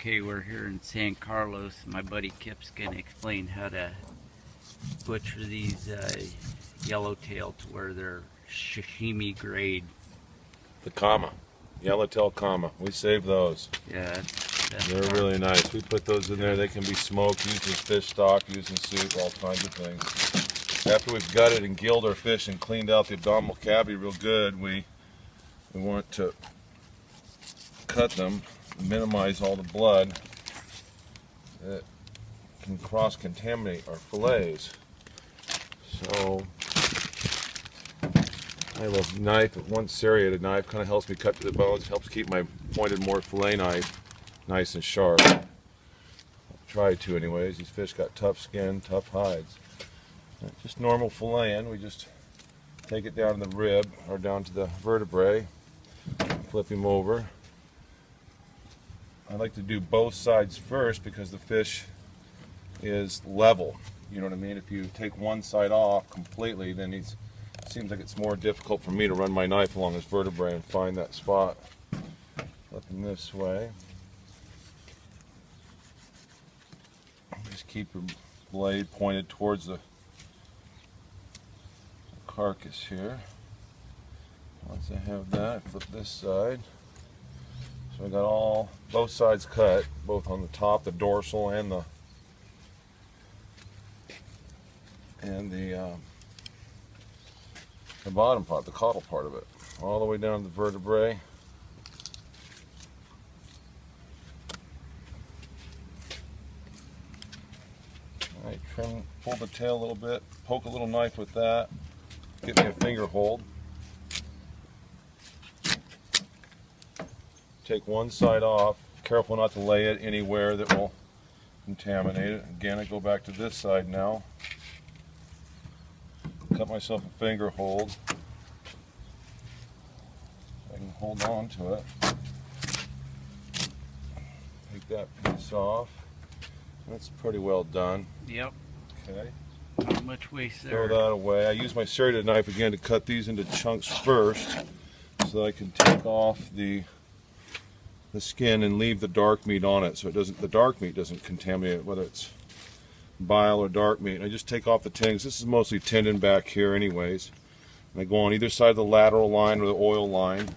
Okay, we're here in San Carlos. My buddy Kip's gonna explain how to butcher these yellowtail to where they're sashimi grade. The yellowtail we save those. Yeah, they're really nice. We put those in there. They can be smoked, used as fish stock, used in soup, all kinds of things. After we've gutted and gilled our fish and cleaned out the abdominal cavity real good, we want to cut them, minimize all the blood that can cross-contaminate our fillets. So I have a knife, one serrated knife, kind of helps me cut to the bones, helps keep my pointed more fillet knife nice and sharp. I'll try to anyways. These fish got tough skin, tough hides. Just normal filleting, we just take it down to the rib or down to the vertebrae, flip him over. I like to do both sides first because the fish is level. You know what I mean? If you take one side off completely, then it seems like it's more difficult for me to run my knife along his vertebrae and find that spot. Flip him this way. Just keep your blade pointed towards the carcass here. Once I have that, I flip this side. So I got both sides cut, both on the top, the dorsal, and the bottom part, the caudal part of it, all the way down to the vertebrae. All right, pull the tail a little bit, poke a little knife with that, get me a finger hold. Take one side off, careful not to lay it anywhere that will contaminate it. Again, I go back to this side now. Cut myself a finger hold. I can hold on to it. Take that piece off. That's pretty well done. Yep. Okay. Not much waste there. Throw that away. I use my serrated knife again to cut these into chunks first so that I can take off the skin and leave the dark meat on it so the dark meat doesn't contaminate it, whether it's bile or dark meat. And I just take off the tendons. This is mostly tendon back here anyways. And I go on either side of the lateral line or the oil line,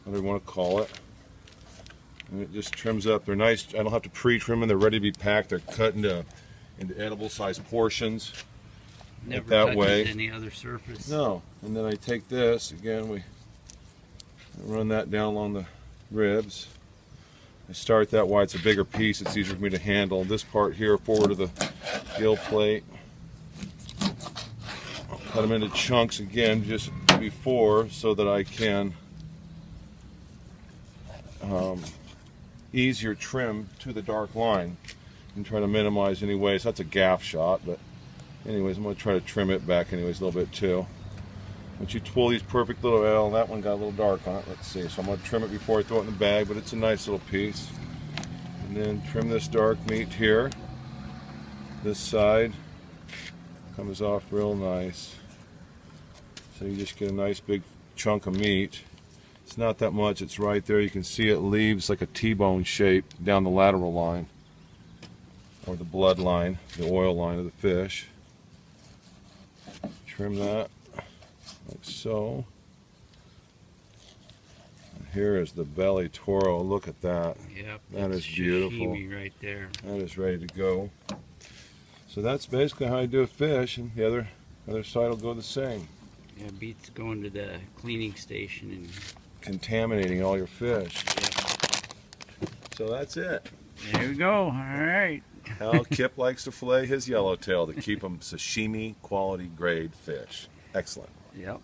whatever you want to call it. And it just trims up. They're nice. I don't have to pre-trim them. They're ready to be packed. They're cut into edible sized portions. Never that touches way. Any other surface. No. And then I take this, again, we run that down along the ribs. I start that why it's a bigger piece, it's easier for me to handle. This part here forward of the gill plate. I'll cut them into chunks again just before so that I can easier trim to the dark line and try to minimize any waste. That's a gaff shot, but anyways, I'm going to try to trim it back anyways a little bit too. Once you pull these perfect little, well, that one got a little dark on it. Let's see. So I'm going to trim it before I throw it in the bag, but it's a nice little piece. And then trim this dark meat here. This side comes off real nice. So you just get a nice big chunk of meat. It's not that much. It's right there. You can see it leaves like a T-bone shape down the lateral line, or the blood line, the oil line of the fish. Trim that. Like so. And here is the belly toro. Look at that. Yep. That is beautiful. Sashimi right there. That is ready to go. So that's basically how I do a fish, and the other side will go the same. Yeah, beats going to the cleaning station and contaminating all your fish. Yep. So that's it. There we go. All right. How Kip likes to fillet his yellowtail to keep them sashimi quality grade fish. Excellent. Yep.